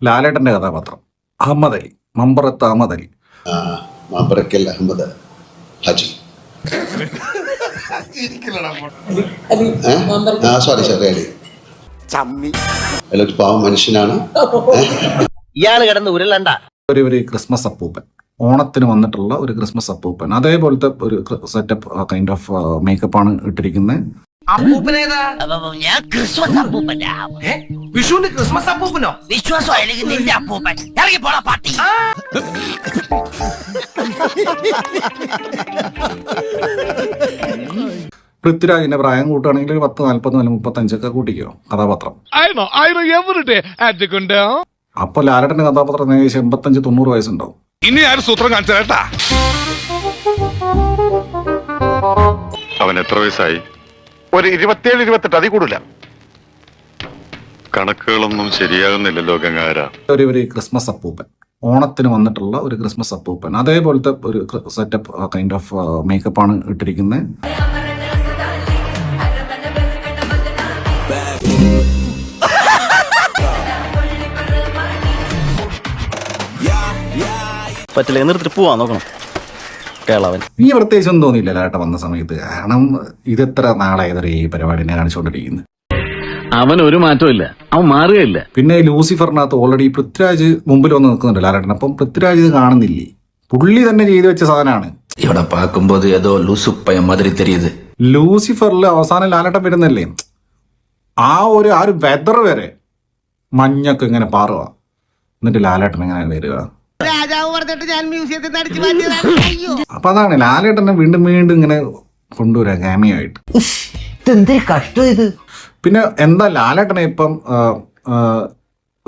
ലാലേട്ടന്റെ കഥാപാത്രം അഹമ്മദ് അലി, മമ്പറത്ത് അഹമ്മദ് അലി. മമ്പറക്കൽ അഹമ്മദ് ഹാജി. സോറി അലി. അതിലൊരു പാവം മനുഷ്യനാണ്. ഇയാള് കിടന്ന് ഉരുളണ്ട. ഒരു ക്രിസ്മസ് അപ്പൂപ്പൻ, ഓണത്തിന് വന്നിട്ടുള്ള ഒരു ക്രിസ്മസ് അപ്പൂപ്പൻ, അതേപോലത്തെ ഒരു സെറ്റപ്പ് കൈൻഡ് ഓഫ് മേക്കപ്പ് ആണ് ഇട്ടിരിക്കുന്നത്. ഞാൻ ക്രിസ്മസ് അപ്പൂപ്പൻ. വിഷുവിന് ക്രിസ്മസ് അപ്പൂപ്പനോ? വിശ്വാസം അല്ലെങ്കിൽ നിന്റെ അപ്പൂപ്പൻ. ഇറങ്ങി പോടാ പാട്ടി. പൃഥ്വിരാജിന്റെ പ്രായം കൂട്ടുകയാണെങ്കിൽ ഒരു 10, 40, 35 കൂട്ടിക്കോ കഥാപാത്രം. അപ്പൊ ലാലേട്ടന്റെ കഥാപാത്രം ഏകദേശം 85-90 വയസ്സുണ്ടാവും. ഇനി ആരും സൂത്രം കാണിച്ചേട്ടാ. അവൻ എത്ര വയസ്സായി? ഒരു 27-28, അതിൽ കൂടില്ല. കണക്കുകളൊന്നും ശരിയാകുന്നില്ലല്ലോ ഗംഗാര. ഒരു ക്രിസ്മസ് അപ്പൂപ്പൻ, ഓണത്തിന് വന്നിട്ടുള്ള ഒരു ക്രിസ്മസ് അപ്പൂപ്പൻ, അതേപോലത്തെ ഒരു സെറ്റപ്പ് കൈൻഡ് ഓഫ് മേക്കപ്പ് ആണ് ഇട്ടിരിക്കുന്നത്. പറ്റില്ല, എന്നിട്ട് പോവാൻ നോക്കണം കേളവൻ. ഈ പ്രത്യേകിച്ച് ഒന്നും തോന്നിയില്ല ലാലേട്ടൻ വന്ന സമയത്ത്. കാരണം ഇതെത്ര നാളായതൊരു ഈ പരിപാടിനെ കാണിച്ചുകൊണ്ടിരിക്കുന്നത്. അവൻ ഒരു മാറ്റവും ഇല്ല, അവൻ മാറുകയില്ല. പിന്നെ ലൂസിഫറിനകത്ത് ഓൾറെഡി പൃഥ്വിരാജ് മുമ്പിൽ വന്ന് നിൽക്കുന്നുണ്ട് ലാലേട്ടൻ. അപ്പം പൃഥ്വിരാജ് ഇത് കാണുന്നില്ലേ? പുള്ളി തന്നെ ചെയ്തു വെച്ച സാധനമാണ്. ഇവിടെ പാക്കുമ്പോൾ ഏതോ ലൂസുപ്പയ മാതിരി തെരിയത്. ലൂസിഫറിൽ അവസാനം ലാലേട്ടൻ വരുന്നല്ലേ, ആ ഒരു വെതർ വരെ മഞ്ഞൊക്കെ ഇങ്ങനെ പാറുക, എന്നിട്ട് ലാലേട്ടൻ എങ്ങനെ വരിക. അപ്പൊ അതാണ് ലാലേട്ടനെ വീണ്ടും വീണ്ടും ഇങ്ങനെ കൊണ്ടുവരാ ക്യാമിയോ ആയിട്ട്. കഷ്ടം ഇത്. പിന്നെ എന്താ ലാലേട്ടനെ ഇപ്പം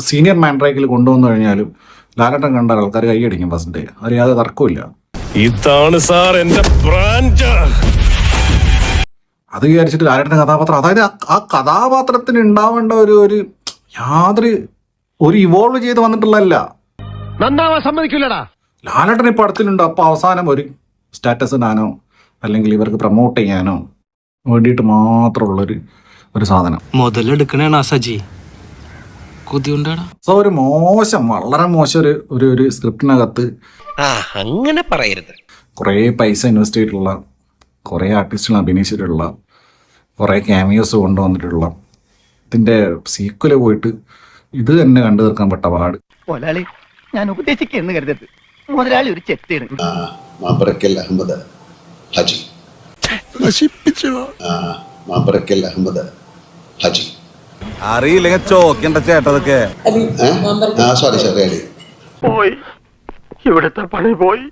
സീനിയർ മാൻഡ്രേക്കിൽ കൊണ്ടുവന്നു കഴിഞ്ഞാലും ലാലേട്ടൻ കണ്ട ആൾക്കാർ കൈയടിക്കും ഫസ്റ്റ് ഡേ. അത് യാതൊരു തർക്കമില്ല. ഇതാണ് സാർ എന്റെ ബ്രാൻഡ്. അത് വിചാരിച്ചിട്ട് ലാലേട്ടന്റെ കഥാപാത്രം, അതായത് ആ കഥാപാത്രത്തിന് ഉണ്ടാവേണ്ട ഒരു യാതൊരു ഇവോൾവ് ചെയ്ത് വന്നിട്ടുള്ളതല്ല. നന്നാവാൻ സമ്മതിക്കില്ലടാ. ലാലേട്ടൻ ഇപ്പൊ അടുത്തിലുണ്ട്. അപ്പൊ അവസാനം ഒരു സ്റ്റാറ്റസ് ഇടാനോ അല്ലെങ്കിൽ ഇവർക്ക് പ്രൊമോട്ട് ചെയ്യാനോ വേണ്ടിയിട്ട് മാത്രമുള്ളൊരു സാധനം. മുതലെടുക്കണേണ സജി കൊതിയുണ്ടാടാ. സോ ഒരു വളരെ മോശം ഒരു സ്ക്രിപ്റ്റിനകത്ത് അങ്ങനെ പറയരുത്. കുറേ പൈസ ഇൻവെസ്റ്റ് ചെയ്തിട്ടുള്ള, കുറേ ആർട്ടിസ്റ്റുകൾ അഭിനയിച്ചിട്ടുള്ള, കുറേ ക്യാമിയോസ് കൊണ്ടുവന്നിട്ടുള്ള ഇതിന്റെ സീക്വല് പോയിട്ട് ഇത് തന്നെ കണ്ടു തീർക്കാൻ പെട്ട പാട്. മുതലാളി, ഞാൻ ഉപദേശിക്കുന്നു കരുതരുത്. മുതലാളി ഒരു ചെത്തിയാണ്. മമ്പറക്കൽ അഹമ്മദ് ഹാജി. മമ്പറക്കൽ അഹമ്മദ് ഹാജി. അറിയില്ലെങ്കിൽ ചോക്കേണ്ട ചേട്ടതൊക്കെ. സോറി അലി. പോയി, ഇവിടുത്തെ പണി പോയി.